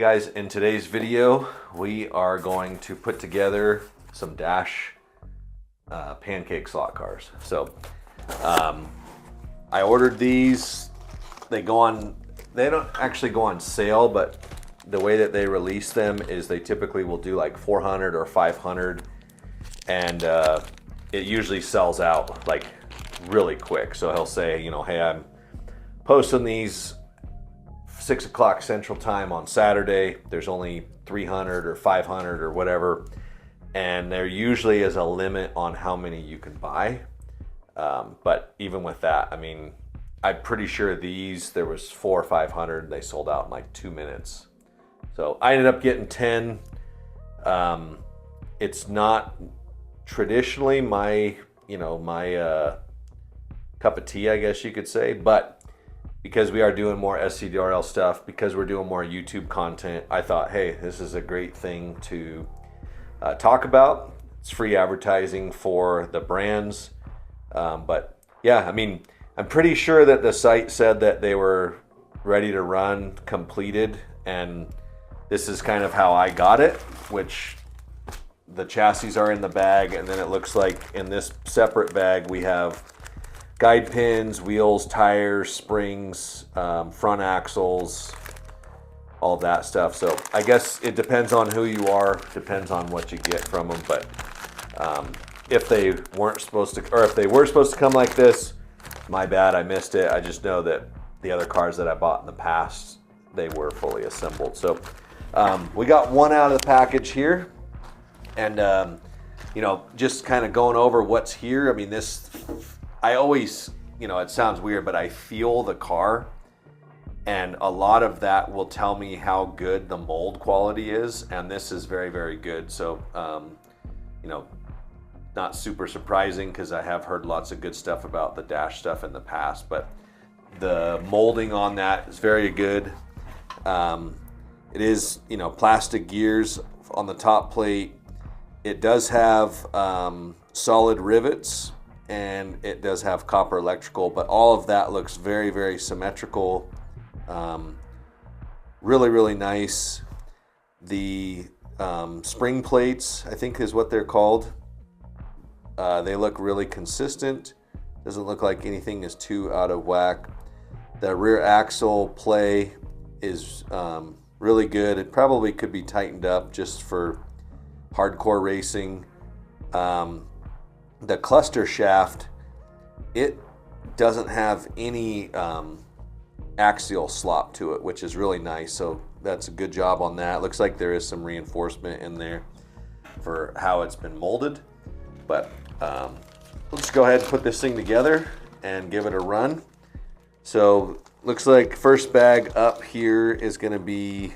Guys, in today's video, we are going to put together some Dash pancake slot cars. So I ordered these. They don't actually go on sale, but the way that they release them is they typically will do like 400 or 500, and it usually sells out like really quick. So he'll say, hey, I'm posting these 6 o'clock Central Time on Saturday. There's only 300 or 500 or whatever, and there usually is a limit on how many you can buy. But even with that, I mean, I'm pretty sure there was 400 or 500. They sold out in like 2 minutes. So I ended up getting 10. It's not traditionally my cup of tea, I guess you could say, but because we are doing more SCDRL stuff, because we're doing more YouTube content, I thought, hey, this is a great thing to talk about. It's free advertising for the brands. But yeah, I mean, I'm pretty sure that the site said that they were ready to run, completed, and this is kind of how I got it, which the chassis are in the bag, and then it looks like in this separate bag we have guide pins, wheels, tires, springs, front axles, all of that stuff. So I guess it depends on who you are, depends on what you get from them. But if they weren't supposed to, or if they were supposed to come like this, my bad, I missed it. I just know that the other cars that I bought in the past, they were fully assembled. So we got one out of the package here, and just kind of going over what's here. I mean, I always, it sounds weird, but I feel the car, and a lot of that will tell me how good the mold quality is, and this is very, very good. So, not super surprising because I have heard lots of good stuff about the Dash stuff in the past, but the molding on that is very good. It is, plastic gears on the top plate. It does have solid rivets, and it does have copper electrical, but all of that looks very, very symmetrical. Really, really nice. The spring plates, I think is what they're called. They look really consistent. Doesn't look like anything is too out of whack. The rear axle play is really good. It probably could be tightened up just for hardcore racing. The cluster shaft, it doesn't have any axial slop to it, which is really nice. So that's a good job on that. Looks like there is some reinforcement in there for how it's been molded. But let's go ahead and put this thing together and give it a run. So looks like first bag up here is going to be,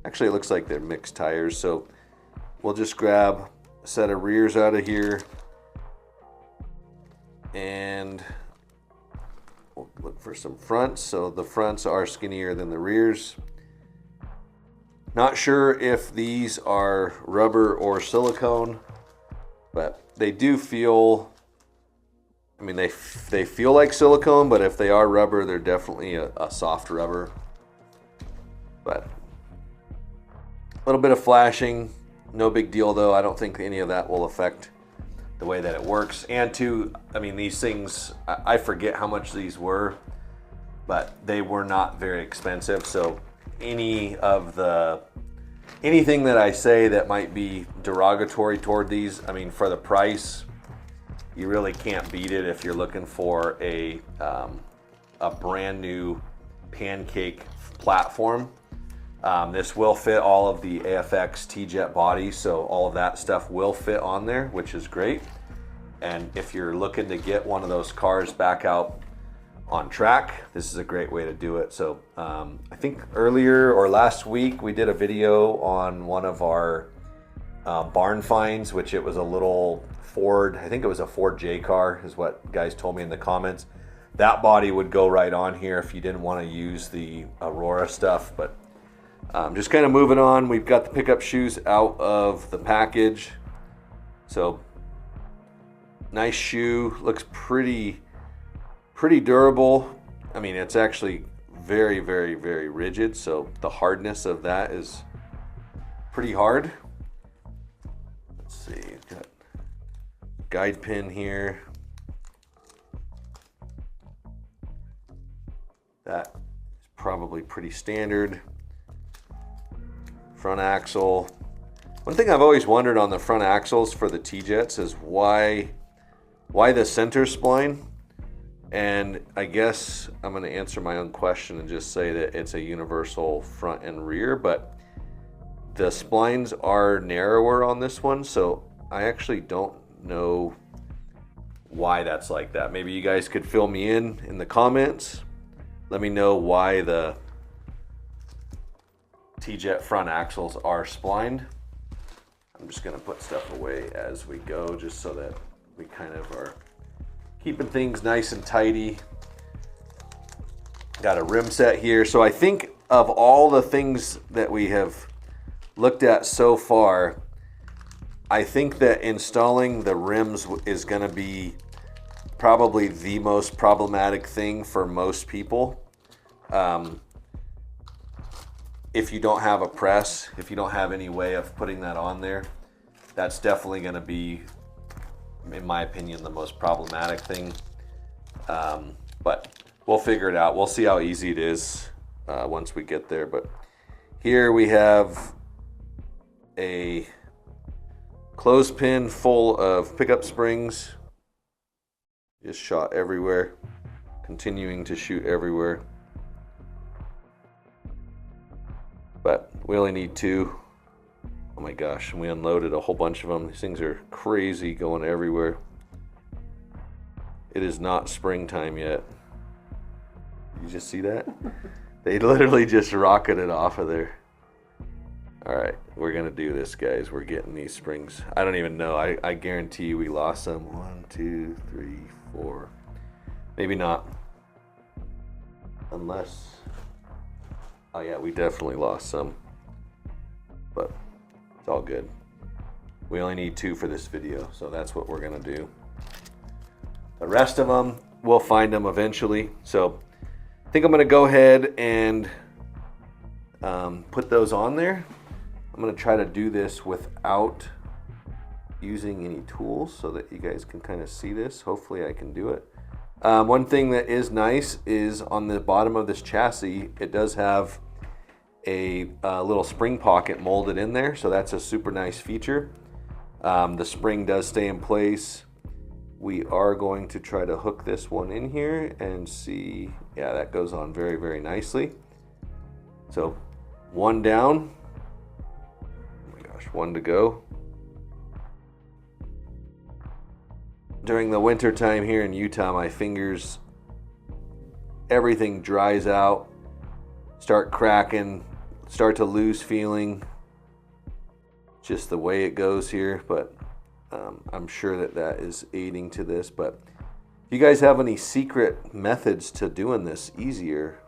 actually it looks like they're mixed tires. So we'll just grab a set of rears out of here, and we'll look for some fronts. So the fronts are skinnier than the rears. Not sure if these are rubber or silicone, but they do feel, I mean, they feel like silicone, but if they are rubber, they're definitely a soft rubber. But a little bit of flashing, no big deal though. I don't think any of that will affect the way that it works. And two, I mean, these things, I forget how much these were, but they were not very expensive. So anything that I say that might be derogatory toward these, I mean, for the price, you really can't beat it if you're looking for a brand new pancake platform. This will fit all of the AFX T-Jet bodies, so all of that stuff will fit on there, which is great. And if you're looking to get one of those cars back out on track, this is a great way to do it. So I think earlier or last week we did a video on one of our barn finds, which it was a little Ford, I think it was a Ford J car is what guys told me in the comments. That body would go right on here if you didn't want to use the Aurora stuff. But just kind of moving on, we've got the pickup shoes out of the package. So nice shoe, looks pretty durable. I mean, it's actually very, very, very rigid. So the hardness of that is pretty hard. Let's see, got guide pin here. That is probably pretty standard. Front axle. One thing I've always wondered on the front axles for the T-Jets is why the center spline. And I guess I'm going to answer my own question and just say that it's a universal front and rear, but the splines are narrower on this one, so I actually don't know why that's like that. Maybe you guys could fill me in the comments. Let me know why the T-Jet front axles are splined. I'm just going to put stuff away as we go, just so that we kind of are keeping things nice and tidy. Got a rim set here. So I think of all the things that we have looked at so far, I think that installing the rims is going to be probably the most problematic thing for most people. If you don't have a press, if you don't have any way of putting that on there, that's definitely going to be, in my opinion, the most problematic thing. But we'll figure it out. We'll see how easy it is once we get there. But here we have a clothespin full of pickup springs. Just shot everywhere, continuing to shoot everywhere. But we only need 2. Oh my gosh, and we unloaded a whole bunch of them. These things are crazy, going everywhere. It is not springtime yet. You just see that? They literally just rocketed off of there. All right, we're gonna do this, guys. We're getting these springs. I don't even know. I guarantee you we lost some. 1, 2, 3, 4. Maybe not. Unless, oh yeah, we definitely lost some. But it's all good. We only need 2 for this video, so that's what we're gonna do. The rest of them, we'll find them eventually. So I think I'm gonna go ahead and put those on there. I'm gonna try to do this without using any tools so that you guys can kind of see this. Hopefully I can do it. One thing that is nice is on the bottom of this chassis, it does have a little spring pocket molded in there, so that's a super nice feature. The spring does stay in place. We are going to try to hook this one in here and see. Yeah, that goes on very, very nicely. So 1 down. Oh my gosh, 1 to go. During the winter time here in Utah, my fingers, everything dries out, start cracking, start to lose feeling. Just the way it goes here, but I'm sure that that is aiding to this. But if you guys have any secret methods to doing this easier,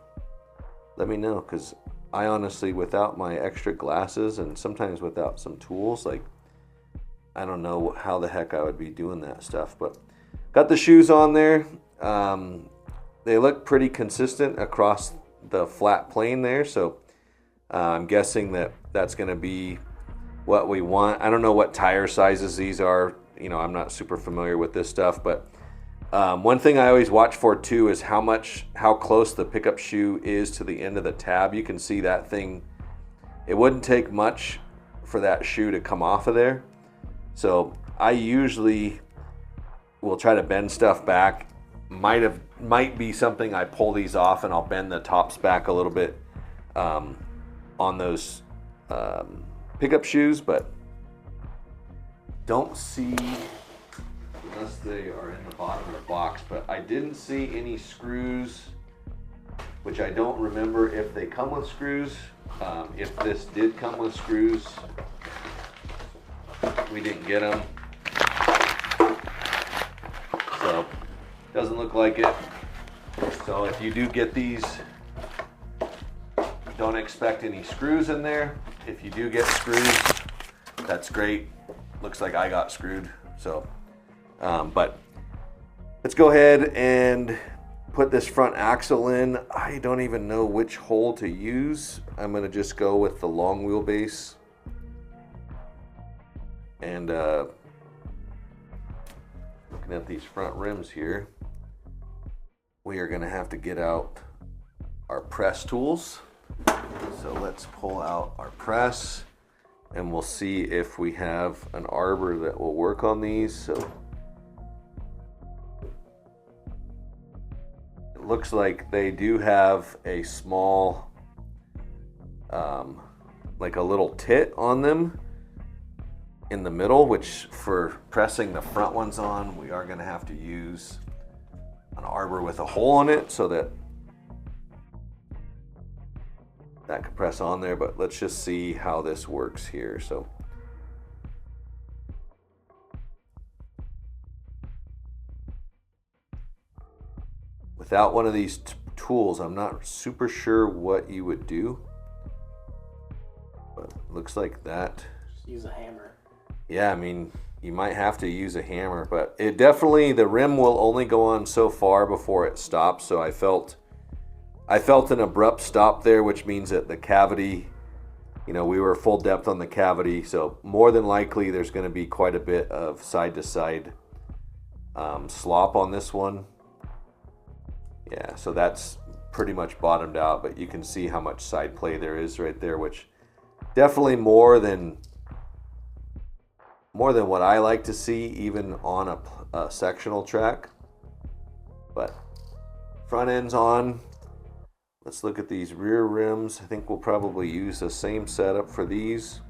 let me know, because I honestly, without my extra glasses and sometimes without some tools, like, I don't know how the heck I would be doing that stuff. But got the shoes on there. They look pretty consistent across the flat plane there, so I'm guessing that that's going to be what we want. I don't know what tire sizes these are. You know, I'm not super familiar with this stuff, but one thing I always watch for too is how close the pickup shoe is to the end of the tab. You can see that thing. It wouldn't take much for that shoe to come off of there. So I usually will try to bend stuff back. Might be something I pull these off and I'll bend the tops back a little bit on those pickup shoes, but don't see, unless they are in the bottom of the box, but I didn't see any screws, which I don't remember if they come with screws. If this did come with screws, we didn't get them, so doesn't look like it. So if you do get these, don't expect any screws in there. If you do get screws, that's great. Looks like I got screwed. So, but let's go ahead and put this front axle in. I don't even know which hole to use. I'm going to just go with the long wheelbase. And looking at these front rims here, we are going to have to get out our press tools. So let's pull out our press and we'll see if we have an arbor that will work on these. So it looks like they do have a small, like a little tit on them in the middle, which for pressing the front ones on, we are going to have to use an arbor with a hole in it so that could press on there. But let's just see how this works here. So without one of these tools, I'm not super sure what you would do, but it looks like that. Just use a hammer. Yeah, I mean, you might have to use a hammer, but it definitely, the rim will only go on so far before it stops. So I felt an abrupt stop there, which means that the cavity, we were full depth on the cavity. So more than likely there's going to be quite a bit of side to side slop on this one. Yeah, so that's pretty much bottomed out, but you can see how much side play there is right there, which definitely more than what I like to see even on a sectional track. But front end's on. Let's look at these rear rims. I think we'll probably use the same setup for these.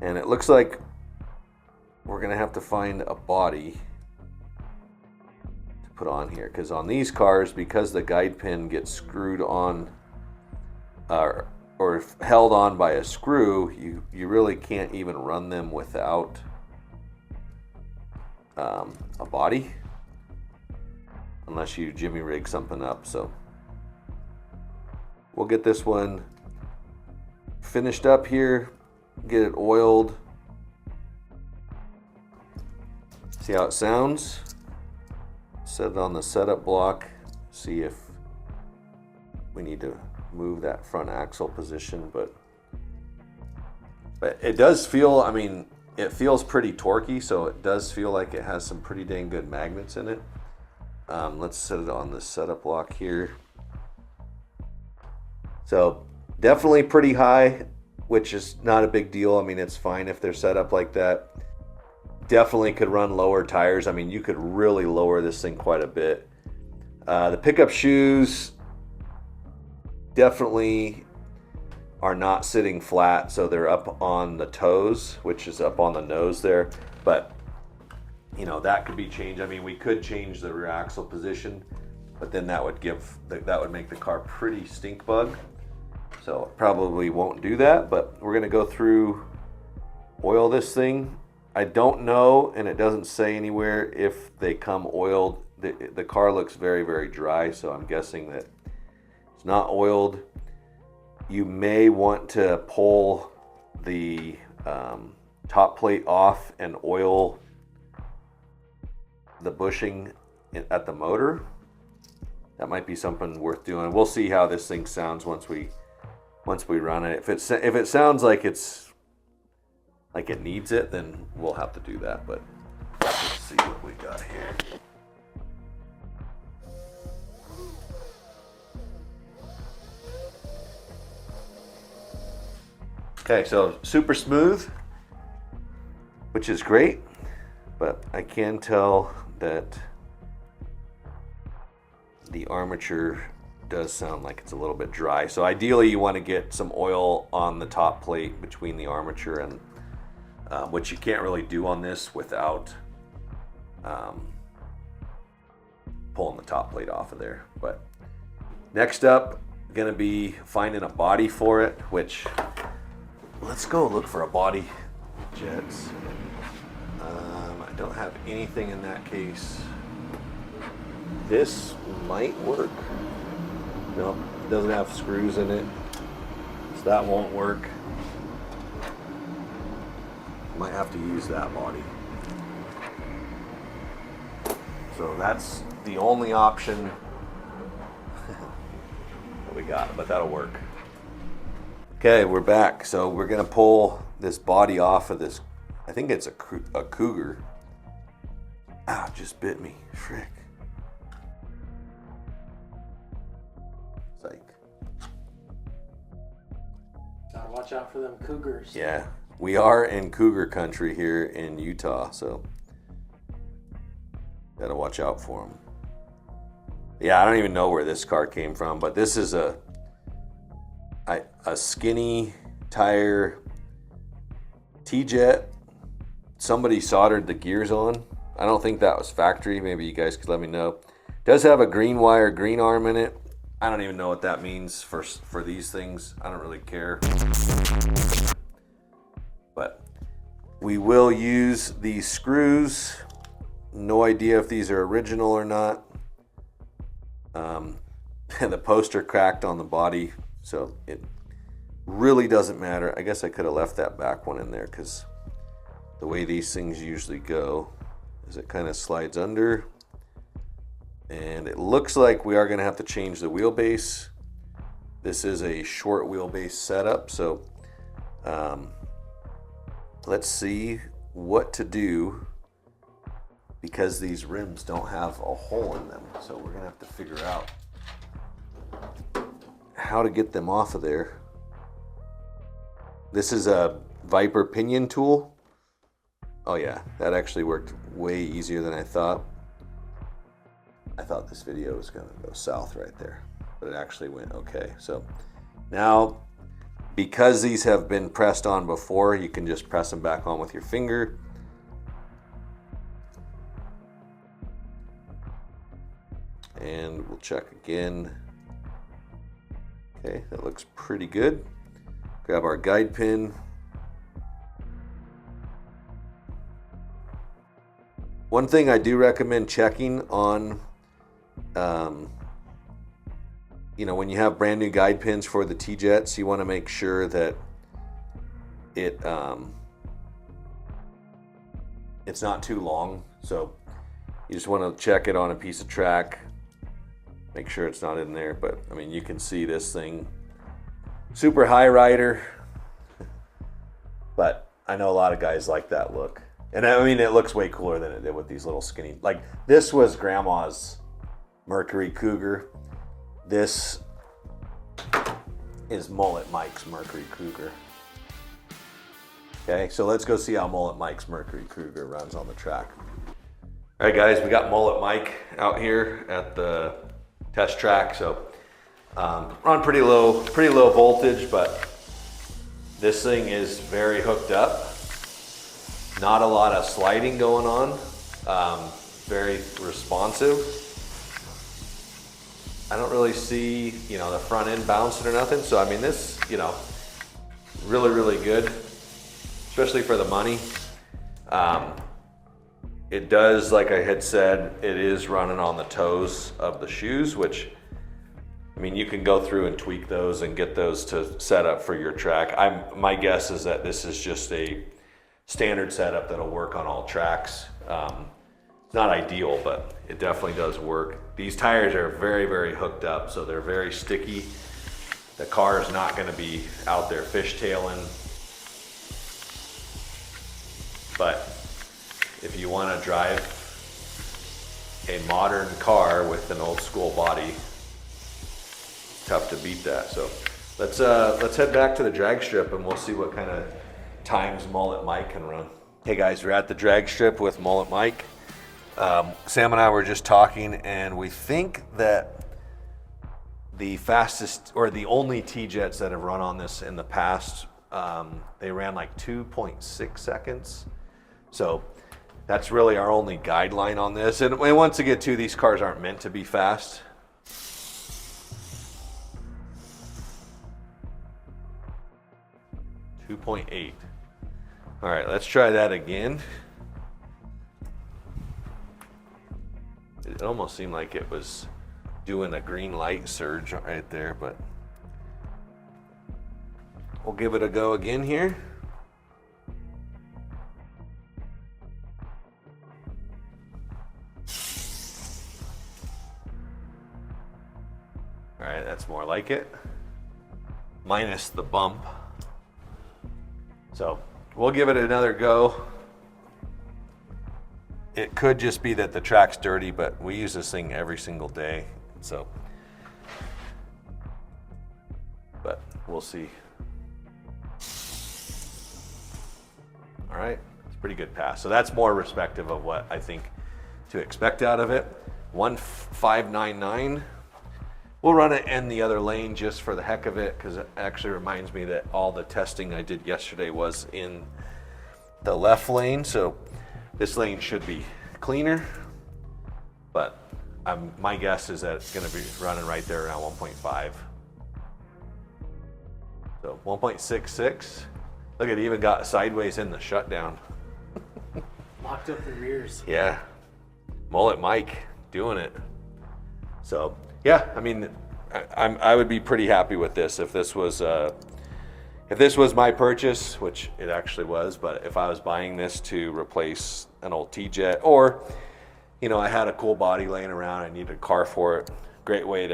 And it looks like we're gonna have to find a body to put on here, because on these cars, because the guide pin gets screwed on or held on by a screw, you really can't even run them without a body, unless you jimmy rig something up. So we'll get this one finished up here, get it oiled, see how it sounds, set it on the setup block, see if we need to move that front axle position. But it does feel, I mean, it feels pretty torquey, so it does feel like it has some pretty dang good magnets in it. Let's set it on the setup block here. So definitely pretty high, which is not a big deal. I mean, it's fine if they're set up like that. Definitely could run lower tires. I mean, you could really lower this thing quite a bit. The pickup shoes definitely are not sitting flat, so they're up on the toes, which is up on the nose there. But that could be changed. I mean, we could change the rear axle position, but then that would make the car pretty stink bug. So probably won't do that, but we're gonna go through, oil this thing. I don't know, and it doesn't say anywhere if they come oiled. The car looks very, very dry, so I'm guessing that it's not oiled. You may want to pull the top plate off and oil the bushing at the motor. That might be something worth doing. We'll see how this thing sounds once we run it. If it sounds like it needs it, then we'll have to do that. But let's see what we got here. Okay, so super smooth, which is great, but I can tell that the armature does sound like it's a little bit dry. So ideally you want to get some oil on the top plate between the armature and which you can't really do on this without pulling the top plate off of there. But next up, gonna be finding a body for it, which let's go look for a body, Jets. I don't have anything in that case. This might work. Nope, it doesn't have screws in it, so that won't work. Might have to use that body. So that's the only option that we got, but that'll work. Okay, we're back. So we're gonna pull this body off of this. I think it's a Cougar. Ah, just bit me. Frick. Psych. Gotta watch out for them cougars. Yeah, we are in cougar country here in Utah, so gotta watch out for them. Yeah, I don't even know where this car came from, but this is a skinny tire T-Jet. Somebody soldered the gears on. I don't think that was factory. Maybe you guys could let me know. It does have a green wire, green arm in it. I don't even know what that means for these things. I don't really care. But we will use these screws. No idea if these are original or not. The poster cracked on the body, so it really doesn't matter. I guess I could have left that back one in there, because the way these things usually go is it kind of slides under, and it looks like we are going to have to change the wheelbase. This is a short wheelbase setup, so let's see what to do, because these rims don't have a hole in them. So we're going to have to figure out how to get them off of there. This is a Viper pinion tool. Oh yeah, that actually worked way easier than I thought. I thought this video was going to go south right there, but it actually went okay. So now, because these have been pressed on before, you can just press them back on with your finger. And we'll check again. Okay, that looks pretty good. Grab our guide pin. One thing I do recommend checking on, when you have brand new guide pins for the T-Jets, you want to make sure that it's not too long. So you just want to check it on a piece of track. Make sure it's not in there, but I mean, you can see this thing, super high rider, but I know a lot of guys like that look. And I mean, it looks way cooler than it did with these little skinny, like this was grandma's Mercury Cougar. This is Mullet Mike's Mercury Cougar. Okay, so let's go see how Mullet Mike's Mercury Cougar runs on the track. All right guys, we got Mullet Mike out here at the test track. So run pretty low voltage, but this thing is very hooked up. Not a lot of sliding going on. Very responsive. I don't really see, the front end bouncing or nothing. So I mean, this, really, really good, especially for the money. It does, like I had said, it is running on the toes of the shoes, which, I mean, you can go through and tweak those and get those to set up for your track. My guess is that this is just a standard setup that'll work on all tracks. It's not ideal, but it definitely does work. These tires are very, very hooked up, so they're very sticky. The car is not going to be out there fishtailing. But if you want to drive a modern car with an old school body, it's tough to beat that. So let's head back to the drag strip and we'll see what kind of times Mullet Mike can run. Hey guys, we're at the drag strip with Mullet Mike. Sam and I were just talking, and we think that the fastest, or the only T-Jets that have run on this in the past, they ran like 2.6 seconds. So that's really our only guideline on this. And once again, too, these cars aren't meant to be fast. .8. All right, let's try that again. It almost seemed like it was doing a green light surge right there, but we'll give it a go again here. right, that's more like it. Minus the bump. So we'll give it another go. It could just be that the track's dirty, but we use this thing every single day. So, but we'll see. All right, it's a pretty good pass. So that's more respective of what I think to expect out of it. 1599. We'll run it in the other lane just for the heck of it, because it actually reminds me that all the testing I did yesterday was in the left lane. So this lane should be cleaner, but my guess is that it's going to be running right there around 1.5. So 1.66. Look, it even got sideways in the shutdown. Locked up the rears. Yeah, Mullet Mike doing it. So yeah, I mean, I would be pretty happy with this if this was my purchase, which it actually was. But if I was buying this to replace an old T-Jet, or you know, I had a cool body laying around, I needed a car for it. Great way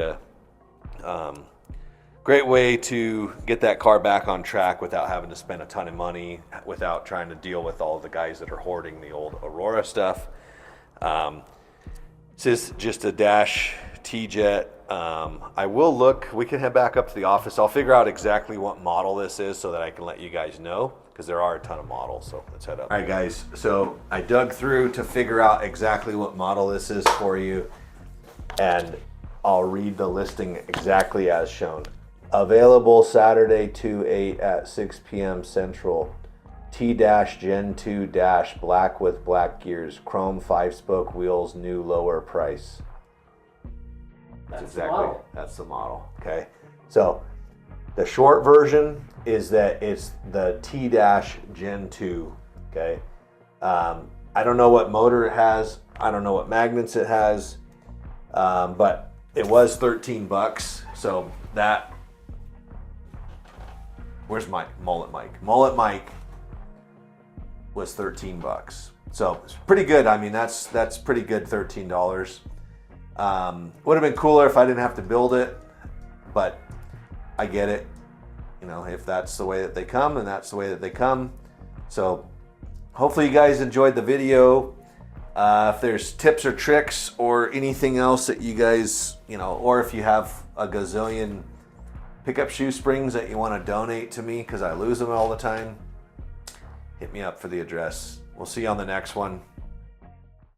to get that car back on track without having to spend a ton of money, without trying to deal with all the guys that are hoarding the old Aurora stuff. This is just a dash T-Jet. I will look, we can head back up to the office. I'll figure out exactly what model this is so that I can let you guys know, because there are a ton of models. So let's head up. All right, guys. So I dug through to figure out exactly what model this is for you, and I'll read the listing exactly as shown. Available Saturday 2/8 at 6 p.m. Central. T-Gen 2- black with black gears, chrome 5-spoke wheels, new lower price. That's the model. That's the model. Okay. So the short version is that it's the T-Gen 2. Okay. I don't know what motor it has. I don't know what magnets it has. But it was $13. So that. Where's my Mullet Mike? Mullet Mike was $13. So it's pretty good. I mean, that's pretty good, $13. Would have been cooler if I didn't have to build it, but I get it. You know, if that's the way that they come, then that's the way that they come. So hopefully you guys enjoyed the video. If there's tips or tricks or anything else that you guys, you know, or if you have a gazillion pickup shoe springs that you want to donate to me because I lose them all the time, hit me up for the address. We'll see you on the next one.